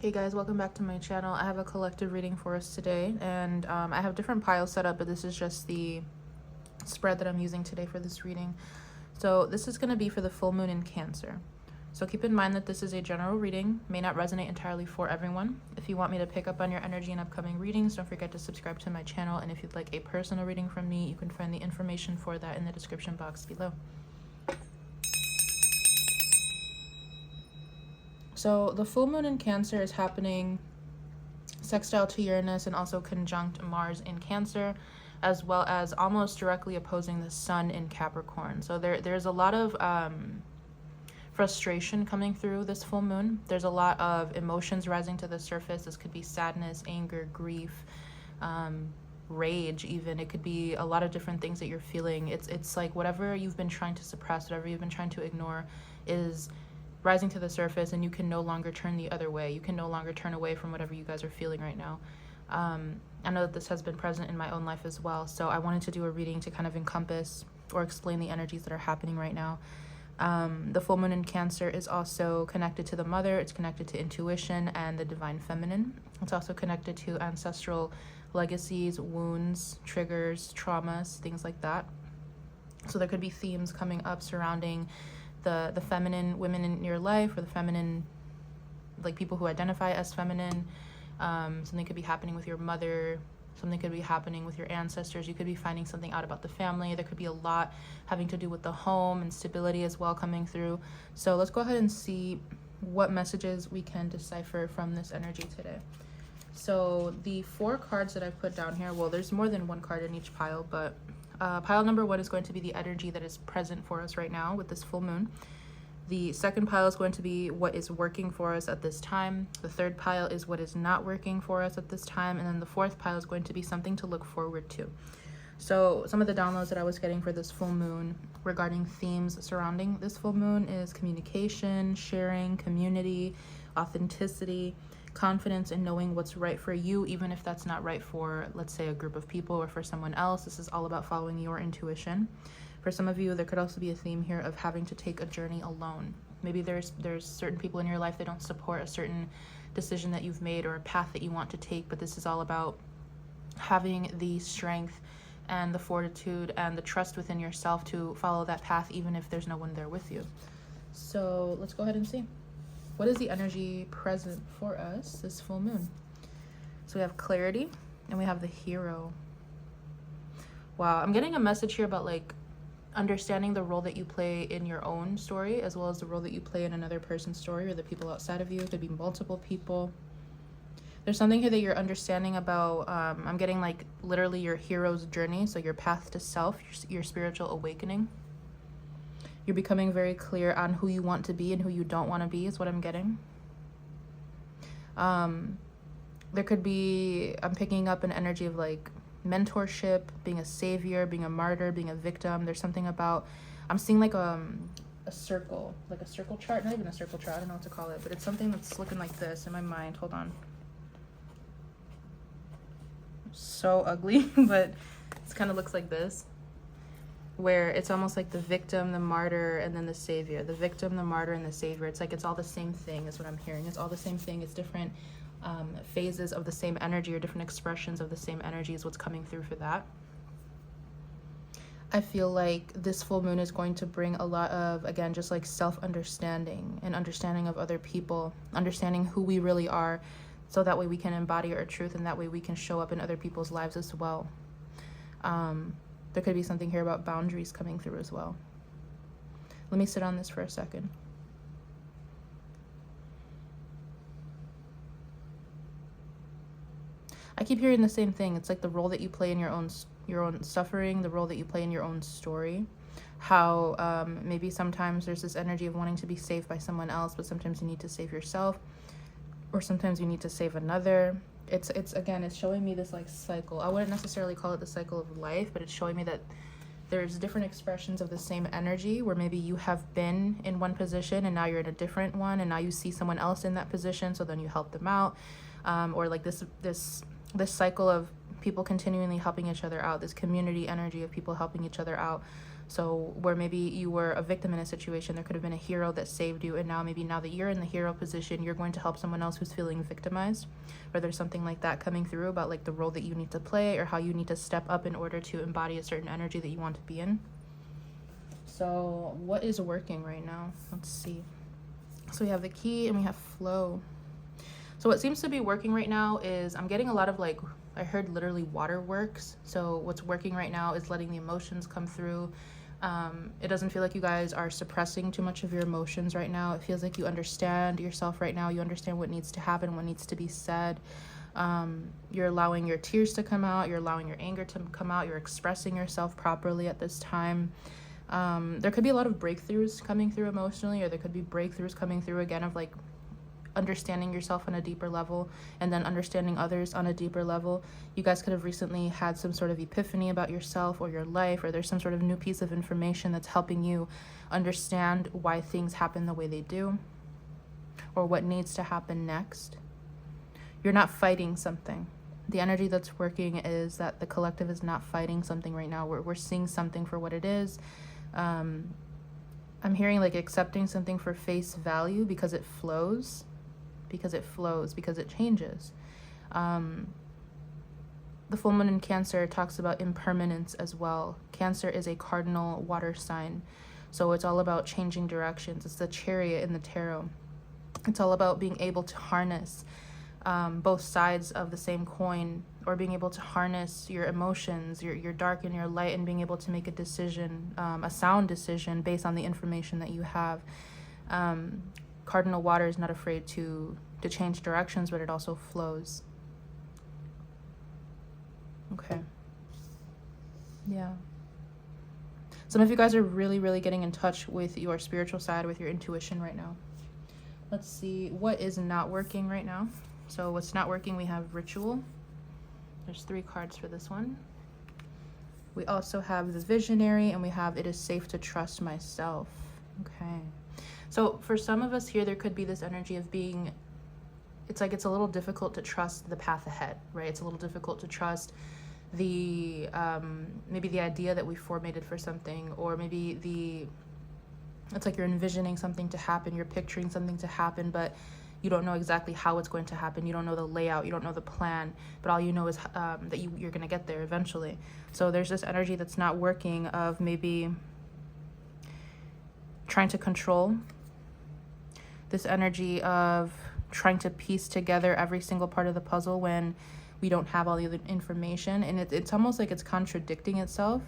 Hey guys, welcome back to my channel. I have a collective reading for us today, and I have different piles set up, but this is just the spread that I'm using today for this reading. So this is going to be for the full moon in Cancer. So keep in mind that this is a general reading, may not resonate entirely for everyone. If you want me to pick up on your energy in upcoming readings, don't forget to subscribe to my channel, and if you'd like a personal reading from me, you can find the information for that in the description box below. So the full moon in Cancer is happening sextile to Uranus and also conjunct Mars in Cancer, as well as almost directly opposing the Sun in Capricorn. So there's a lot of frustration coming through this full moon. There's a lot of emotions rising to the surface. This could be sadness, anger, grief, rage even. It could be a lot of different things that you're feeling. It's like whatever you've been trying to suppress, whatever you've been trying to ignore is rising to the surface, and you can no longer turn the other way. You can no longer turn away from whatever you guys are feeling right now. I know that this has been present in my own life as well, so I wanted to do a reading to kind of encompass or explain the energies that are happening right now. The full moon in Cancer is also connected to the mother. It's connected to intuition and the divine feminine. It's also connected to ancestral legacies, wounds, triggers, traumas, things like that. So there could be themes coming up surrounding the feminine women in your life, or the feminine, like people who identify as feminine. Something could be happening with your mother, something could be happening with your ancestors. You could be finding something out about the family. There could be a lot having to do with the home and stability as well coming through. So let's go ahead and see what messages we can decipher from this energy today. So the 4 cards that I put down here, well, there's more than 1 card in each pile, but pile number 1 is going to be the energy that is present for us right now with this full moon. The second pile is going to be what is working for us at this time. The third pile is what is not working for us at this time. And then the 4th pile is going to be something to look forward to. So some of the downloads that I was getting for this full moon regarding themes surrounding this full moon is communication, sharing, community, authenticity, confidence in knowing what's right for you, even if that's not right for, let's say, a group of people or for someone else. This is all about following your intuition. For some of you, there could also be a theme here of having to take a journey alone. Maybe there's certain people in your life that don't support a certain decision that you've made or a path that you want to take, but this is all about having the strength and the fortitude and the trust within yourself to follow that path, even if there's no one there with you. So let's go ahead and see. What is the energy present for us this full moon? So we have clarity and we have the hero. Wow, I'm getting a message here about like understanding the role that you play in your own story, as well as the role that you play in another person's story, or the people outside of you. It could be multiple people. There's something here that you're understanding about. I'm getting like literally your hero's journey, so your path to self, your spiritual awakening. You're becoming very clear on who you want to be and who you don't want to be is what I'm getting. There could be, I'm picking up an energy of like mentorship, being a savior, being a martyr, being a victim. There's something about, I'm seeing like a circle, like a circle chart, not even a circle chart, I don't know what to call it, but it's something that's looking like this in my mind. Hold on. So ugly, but it kind of looks like this, where it's almost like the victim, the martyr, and then the savior. The victim, the martyr, and the savior. It's like it's all the same thing is what I'm hearing. It's all the same thing. It's different phases of the same energy, or different expressions of the same energy is what's coming through for that. I feel like this full moon is going to bring a lot of, again, just like self-understanding and understanding of other people, understanding who we really are, so that way we can embody our truth, and that way we can show up in other people's lives as well. There could be something here about boundaries coming through as well. Let me sit on this for a second. I keep hearing the same thing. It's like the role that you play in your own suffering, the role that you play in your own story. How maybe sometimes there's this energy of wanting to be saved by someone else, but sometimes you need to save yourself, or sometimes you need to save another. It's again, it's showing me this like cycle. I wouldn't necessarily call it the cycle of life, but it's showing me that there's different expressions of the same energy, where maybe you have been in one position and now you're in a different one, and now you see someone else in that position, so then you help them out, or like this cycle of people continually helping each other out, this community energy of people helping each other out. So where maybe you were a victim in a situation, there could have been a hero that saved you, and now that you're in the hero position, you're going to help someone else who's feeling victimized, or there's something like that coming through about like the role that you need to play or how you need to step up in order to embody a certain energy that you want to be in. So what is working right now? Let's see. So we have the key and we have flow. So what seems to be working right now is I'm getting a lot of like, I heard literally waterworks. So what's working right now is letting the emotions come through. It doesn't feel like you guys are suppressing too much of your emotions right now. It feels like you understand yourself right now. You understand what needs to happen, what needs to be said. You're allowing your tears to come out. You're allowing your anger to come out. You're expressing yourself properly at this time. There could be a lot of breakthroughs coming through emotionally, or there could be breakthroughs coming through again of like understanding yourself on a deeper level and then understanding others on a deeper level. You guys could have recently had some sort of epiphany about yourself or your life, or there's some sort of new piece of information that's helping you understand why things happen the way they do or what needs to happen next. You're not fighting something. The energy that's working is that the collective is not fighting something right now. We're seeing something for what it is. I'm hearing like accepting something for face value because it flows, because it changes. The full moon in Cancer talks about impermanence as well. Cancer is a cardinal water sign, so it's all about changing directions. It's the Chariot in the tarot. It's all about being able to harness both sides of the same coin, or being able to harness your emotions, your dark and your light, and being able to make a decision, a sound decision based on the information that you have. Cardinal water is not afraid to change directions, but it also flows. Okay. Yeah. Some of you guys are really, really getting in touch with your spiritual side, with your intuition right now. Let's see what is not working right now. So what's not working, we have ritual. There's 3 cards for this one. We also have the visionary, and we have it is safe to trust myself. Okay. So for some of us here, there could be this energy of being, it's like it's a little difficult to trust the path ahead, right? It's a little difficult to trust the, maybe the idea that we formatted for something, or maybe it's like you're envisioning something to happen, you're picturing something to happen, but you don't know exactly how it's going to happen. You don't know the layout, you don't know the plan, but all you know is that you're going to get there eventually. So there's this energy that's not working of maybe trying to control, this energy of trying to piece together every single part of the puzzle when we don't have all the other information, and it's almost like it's contradicting itself.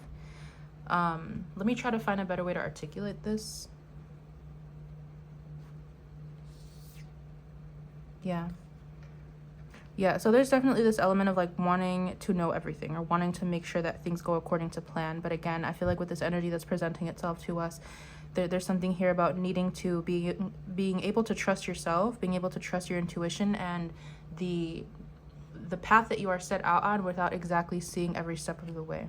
Let me try to find a better way to articulate this. Yeah, so there's definitely this element of like wanting to know everything, or wanting to make sure that things go according to plan. But again, I feel like with this energy that's presenting itself to us, there's something here about needing to being able to trust yourself, being able to trust your intuition and the path that you are set out on without exactly seeing every step of the way.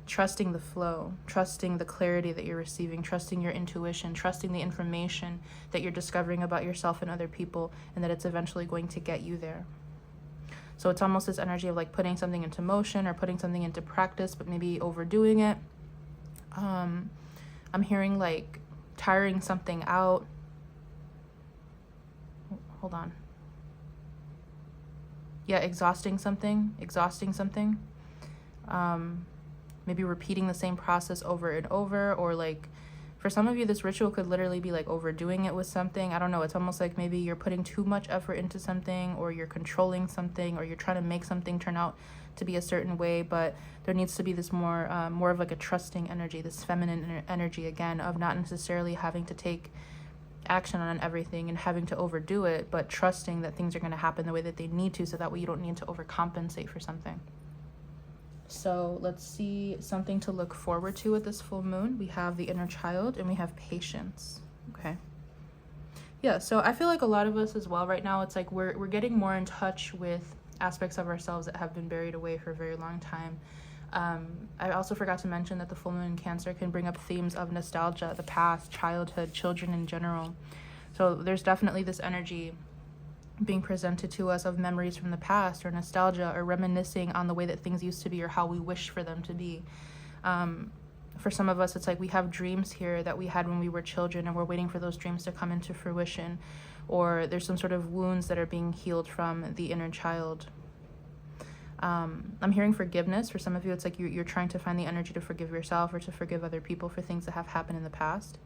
Trusting the flow, trusting the clarity that you're receiving, trusting your intuition, trusting the information that you're discovering about yourself and other people, and that it's eventually going to get you there. So it's almost this energy of like putting something into motion or putting something into practice, but maybe overdoing it. I'm hearing like tiring something out. Hold on. Yeah, exhausting something. Maybe repeating the same process over and over, or like for some of you, this ritual could literally be like overdoing it with something. I don't know. It's almost like maybe you're putting too much effort into something, or you're controlling something, or you're trying to make something turn out to be a certain way, but there needs to be this more of like a trusting energy, this feminine energy again, of not necessarily having to take action on everything and having to overdo it, but trusting that things are going to happen the way that they need to, so that way you don't need to overcompensate for something. So let's see something to look forward to with this full moon. We have the inner child and we have patience. Okay. Yeah, so I feel like a lot of us as well right now, it's like we're getting more in touch with aspects of ourselves that have been buried away for a very long time. I also forgot to mention that the full moon in Cancer can bring up themes of nostalgia, the past, childhood, children in general. So there's definitely this energy being presented to us of memories from the past, or nostalgia, or reminiscing on the way that things used to be, or how we wish for them to be. For some of us, it's like we have dreams here that we had when we were children, and we're waiting for those dreams to come into fruition. Or there's some sort of wounds that are being healed from the inner child. I'm hearing forgiveness. For some of you, it's like you're trying to find the energy to forgive yourself or to forgive other people for things that have happened in the past.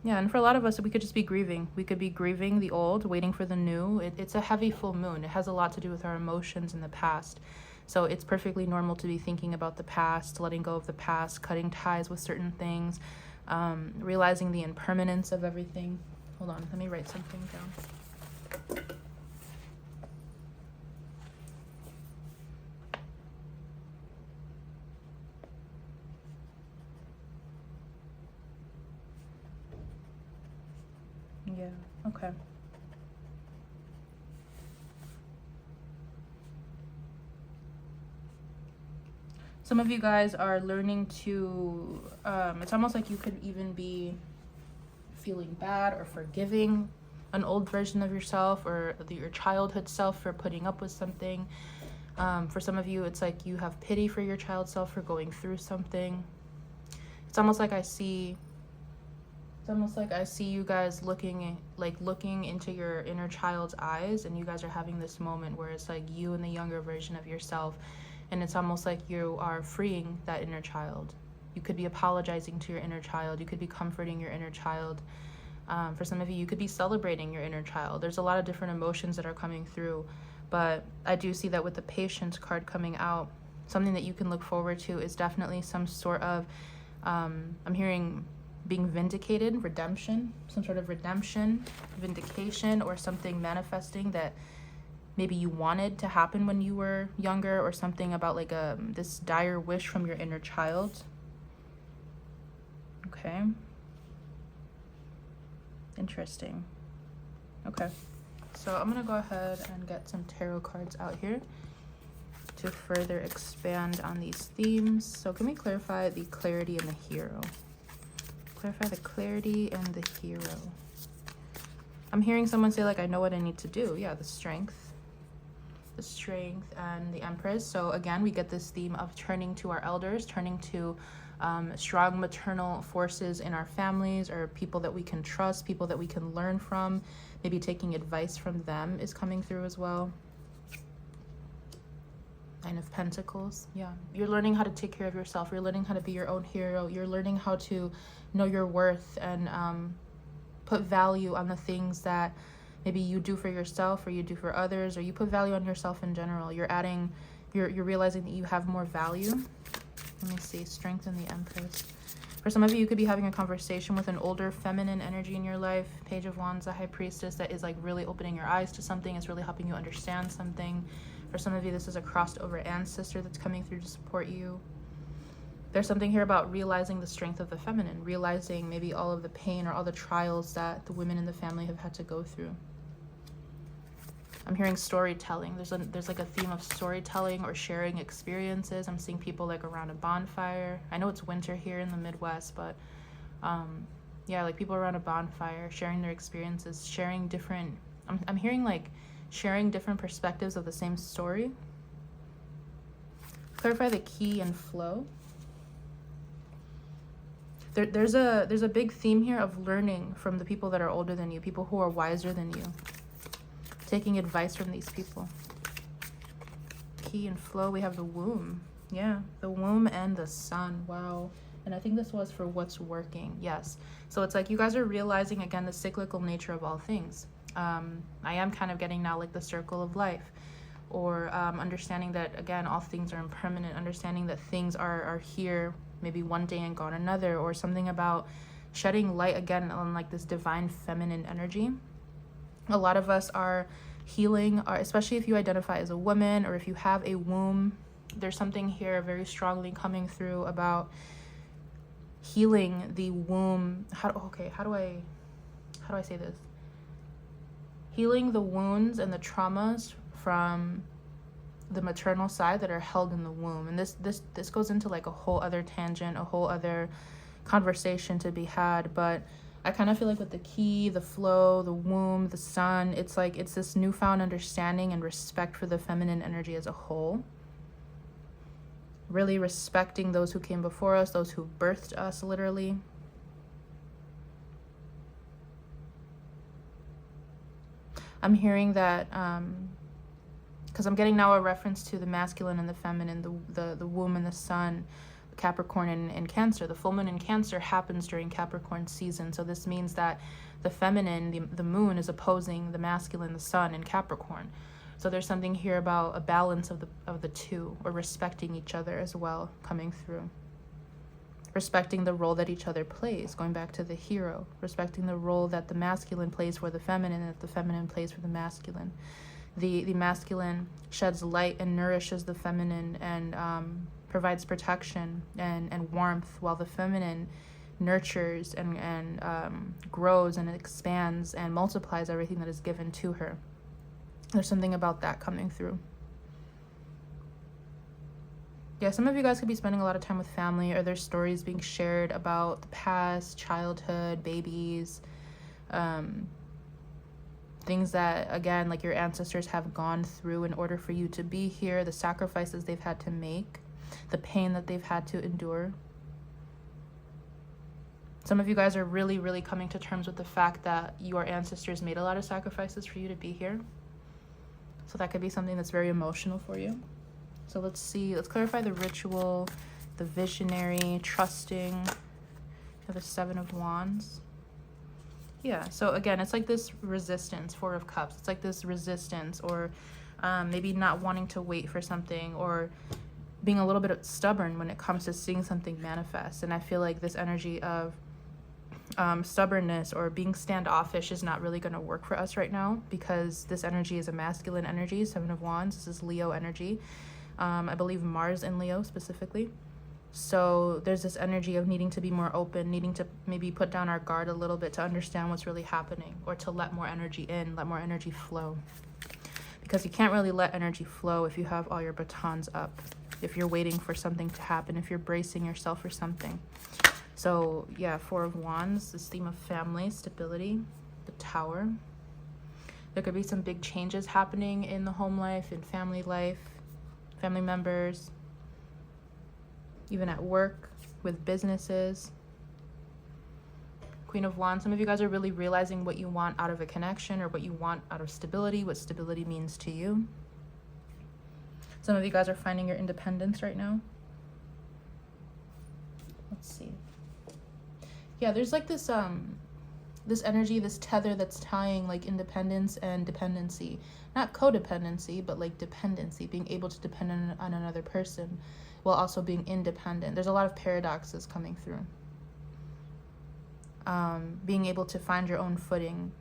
Yeah, and for a lot of us, we could just be grieving. We could be grieving the old, waiting for the new. It's a heavy full moon. It has a lot to do with our emotions in the past. So it's perfectly normal to be thinking about the past, letting go of the past, cutting ties with certain things, realizing the impermanence of everything. Hold on, let me write something down. Yeah, okay. Some of you guys are learning to, it's almost like you could even be feeling bad or forgiving an old version of yourself or your childhood self for putting up with something. For some of you, it's like you have pity for your child self for going through something. It's almost like I see you guys looking into your inner child's eyes, and you guys are having this moment where it's like you and the younger version of yourself, and it's almost like you are freeing that inner child. You could be apologizing to your inner child. You could be comforting your inner child. For some of you, you could be celebrating your inner child. There's a lot of different emotions that are coming through, but I do see that with the Patience card coming out, something that you can look forward to is definitely some sort of, I'm hearing being vindicated, redemption, some sort of redemption, vindication, or something manifesting that maybe you wanted to happen when you were younger, or something about like this dire wish from your inner child. Okay. Interesting. Okay. So I'm going to go ahead and get some tarot cards out here to further expand on these themes. So can we clarify the clarity and the hero? Clarify the clarity and the hero. I'm hearing someone say, like, I know what I need to do. Yeah, the strength and the Empress. So again, we get this theme of turning to our elders, turning to strong maternal forces in our families, or people that we can trust, people that we can learn from. Maybe taking advice from them is coming through as well. Nine of Pentacles. Yeah, you're learning how to take care of yourself. You're learning how to be your own hero. You're learning how to know your worth and put value on the things that maybe you do for yourself or you do for others, or you put value on yourself in general. You're realizing that you have more value. Let me see. Strengthen the Empress. For some of you, you could be having a conversation with an older feminine energy in your life. Page of Wands, the High Priestess, that is like really opening your eyes to something. It's really helping you understand something. For some of you, this is a crossed over ancestor that's coming through to support you. There's something here about realizing the strength of the feminine, realizing maybe all of the pain or all the trials that the women in the family have had to go through. I'm hearing storytelling. There's like a theme of storytelling or sharing experiences. I'm seeing people like around a bonfire. I know it's winter here in the Midwest, but yeah, like people around a bonfire sharing their experiences, sharing different, I'm hearing like sharing different perspectives of the same story. Clarify the key and flow. There's a big theme here of learning from the people that are older than you, people who are wiser than you. Taking advice from these people. Key and flow, we have the womb. Yeah, the womb and the sun. Wow. And I think this was for what's working. Yes. So it's like you guys are realizing, again, the cyclical nature of all things. I am kind of getting now like the circle of life, or understanding that, again, all things are impermanent, understanding that things are here maybe one day and gone another, or something about shedding light again on like this divine feminine energy. A lot of us are healing, especially if you identify as a woman or if you have a womb. There's something here very strongly coming through about healing the womb. How do I say this? Healing the wounds and the traumas from the maternal side that are held in the womb. And this goes into like a whole other tangent, a whole other conversation to be had, but I kind of feel like with the key, the flow, the womb, the sun, it's like it's this newfound understanding and respect for the feminine energy as a whole. really respecting those who came before us, those who birthed us, literally. I'm hearing that, because I'm getting now a reference to the masculine and the feminine, the womb and the sun, Capricorn and Cancer. The full moon in Cancer happens during Capricorn season. So this means that the feminine, the moon, is opposing the masculine, the sun, in Capricorn. So there's something here about a balance of the two, or respecting each other as well, coming through. Respecting the role that each other plays, going back to the hero. Respecting the role that the masculine plays for the feminine, and that the feminine plays for the masculine. The masculine sheds light and nourishes the feminine, and provides protection and warmth, while the feminine nurtures and grows and expands and multiplies everything that is given to her. There's something about that coming through. Yeah, some of you guys could be spending a lot of time with family, or there's stories being shared about the past, childhood, babies, things that, again, like your ancestors have gone through in order for you to be here, the sacrifices they've had to make, the pain that they've had to endure. Some of you guys are really, really coming to terms with the fact that your ancestors made a lot of sacrifices for you to be here. So that could be something that's very emotional for you. So let's see, let's clarify the ritual, the visionary, trusting, the Seven of Wands. Yeah, so again, it's like this resistance, Four of Cups. It's like this resistance, or maybe not wanting to wait for something, or being a little bit stubborn when it comes to seeing something manifest. And I feel like this energy of stubbornness or being standoffish is not really going to work for us right now, because this energy is a masculine energy, Seven of Wands. This is Leo energy. I believe Mars in Leo specifically. So there's this energy of needing to be more open, needing to maybe put down our guard a little bit to understand what's really happening, or to let more energy in, let more energy flow. Because you can't really let energy flow if you have all your batons up, if you're waiting for something to happen, if you're bracing yourself for something. So yeah, Four of Wands, this theme of family, stability, the Tower. There could be some big changes happening in the home life, in family life, family members, even at work, with businesses. Queen of Wands, some of you guys are really realizing what you want out of a connection, or what you want out of stability, what stability means to you. Some of you guys are finding your independence right now. Let's see. Yeah, there's like this this energy, this tether that's tying like independence and dependency. Not codependency, but like dependency, being able to depend on another person while also being independent. There's a lot of paradoxes coming through. Being able to find your own footing.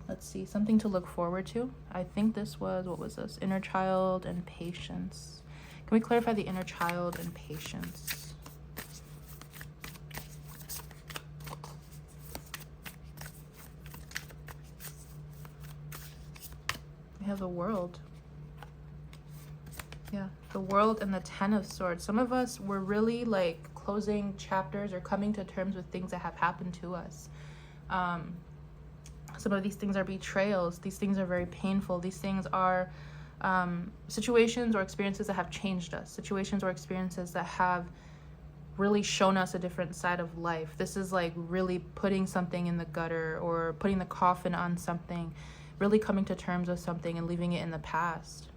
Let's see, something to look forward to. I think this was, what was this? Inner child and patience. Can we clarify the inner child and patience? We have the World. Yeah, the World and the Ten of Swords. Some of us were really like closing chapters or coming to terms with things that have happened to us. Some of these things are betrayals. These things are very painful. These things are situations or experiences that have changed us. Situations or experiences that have really shown us a different side of life. This is like really putting something in the gutter, or putting the coffin on something, really coming to terms with something and leaving it in the past.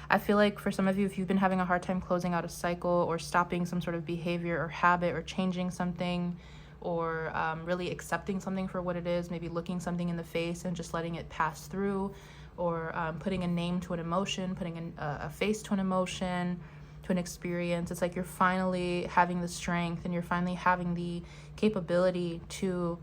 I feel like for some of you, if you've been having a hard time closing out a cycle, or stopping some sort of behavior or habit, or changing something, or really accepting something for what it is, maybe looking something in the face and just letting it pass through, or putting a name to an emotion, putting a face to an emotion, to an experience. It's like you're finally having the strength, and you're finally having the capability to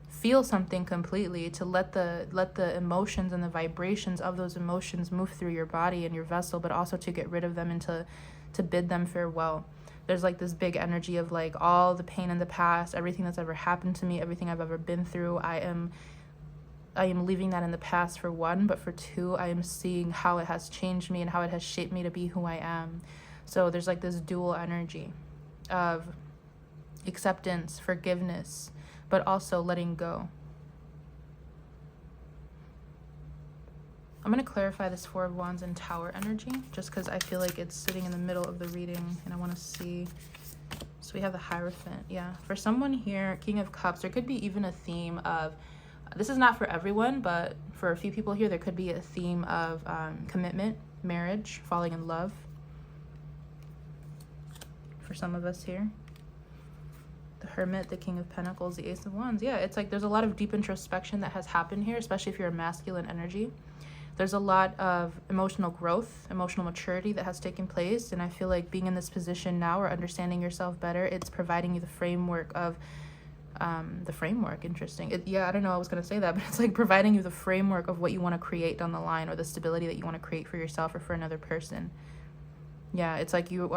feel something completely, to let the emotions and the vibrations of those emotions move through your body and your vessel, but also to get rid of them and to bid them farewell. There's like this big energy of like all the pain in the past, everything that's ever happened to me, everything I've ever been through. I am leaving that in the past, for one, but for two, I am seeing how it has changed me and how it has shaped me to be who I am. So there's like this dual energy of acceptance, forgiveness, but also letting go. I'm going to clarify this Four of Wands and Tower energy, just because I feel like it's sitting in the middle of the reading, and I want to see. So we have the Hierophant. Yeah, for someone here, King of Cups, there could be even a theme of, this is not for everyone, but for a few people here, there could be a theme of commitment, marriage, falling in love. For some of us here, the Hermit, the King of Pentacles, the Ace of Wands. Yeah, it's like there's a lot of deep introspection that has happened here, especially if you're a masculine energy. There's a lot of emotional growth, emotional maturity that has taken place. And I feel like being in this position now, or understanding yourself better, it's providing you the framework of, interesting. Yeah, I don't know I was going to say that, but it's like providing you the framework of what you want to create down the line, or the stability that you want to create for yourself or for another person. Yeah, it's like you're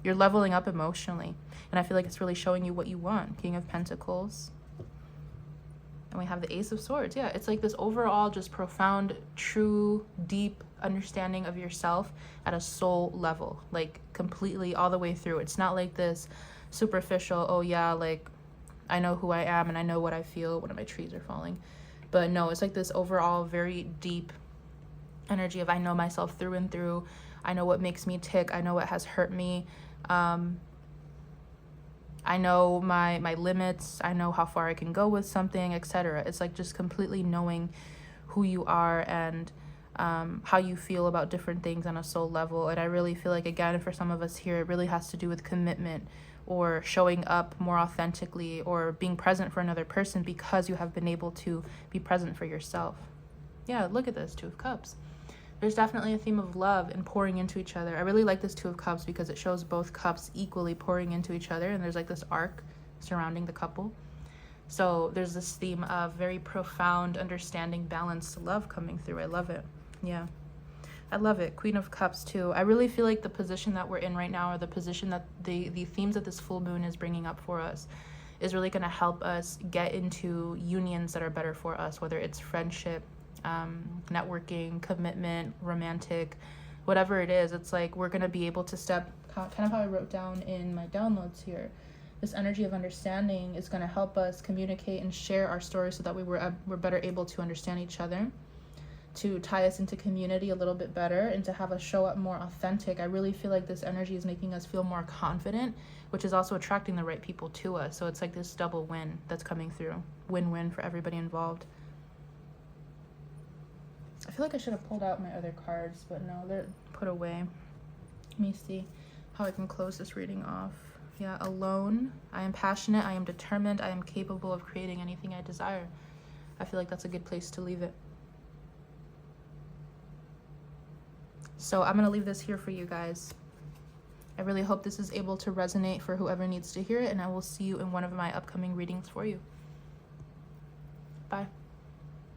leveling up emotionally. And I feel like it's really showing you what you want. King of Pentacles. And we have the Ace of Swords. Yeah, it's like this overall just profound, true, deep understanding of yourself at a soul level. Like completely all the way through. It's not like this superficial, oh yeah, like I know who I am and I know what I feel. One of my trees are falling. But no, it's like this overall very deep energy of I know myself through and through. I know what makes me tick. I know what has hurt me. I know my limits. I know how far I can go with something, etc. It's like just completely knowing who you are and how you feel about different things on a soul level. And I really feel like, again, for some of us here, it really has to do with commitment, or showing up more authentically, or being present for another person because you have been able to be present for yourself. Yeah, look at this, Two of Cups. There's definitely a theme of love and pouring into each other. I really like this Two of Cups because it shows both cups equally pouring into each other, and there's like this arc surrounding the couple. So there's this theme of very profound understanding, balanced love coming through. I love it. Yeah, I love it. Queen of Cups too. I really feel like the position that we're in right now, or the position that the themes that this full moon is bringing up for us, is really going to help us get into unions that are better for us, whether it's friendship, networking, commitment, romantic, whatever it is. It's like we're going to be able to step, kind of how I wrote down in my downloads here, this energy of understanding is going to help us communicate and share our stories so that we're better able to understand each other, to tie us into community a little bit better, and to have us show up more authentic. I really feel like this energy is making us feel more confident, which is also attracting the right people to us. So it's like this double win that's coming through. Win-win for everybody involved. I feel like I should have pulled out my other cards, but no, they're put away. Let me see how I can close this reading off. Yeah, alone. I am passionate. I am determined. I am capable of creating anything I desire. I feel like that's a good place to leave it. So I'm going to leave this here for you guys. I really hope this is able to resonate for whoever needs to hear it, and I will see you in one of my upcoming readings for you. Bye.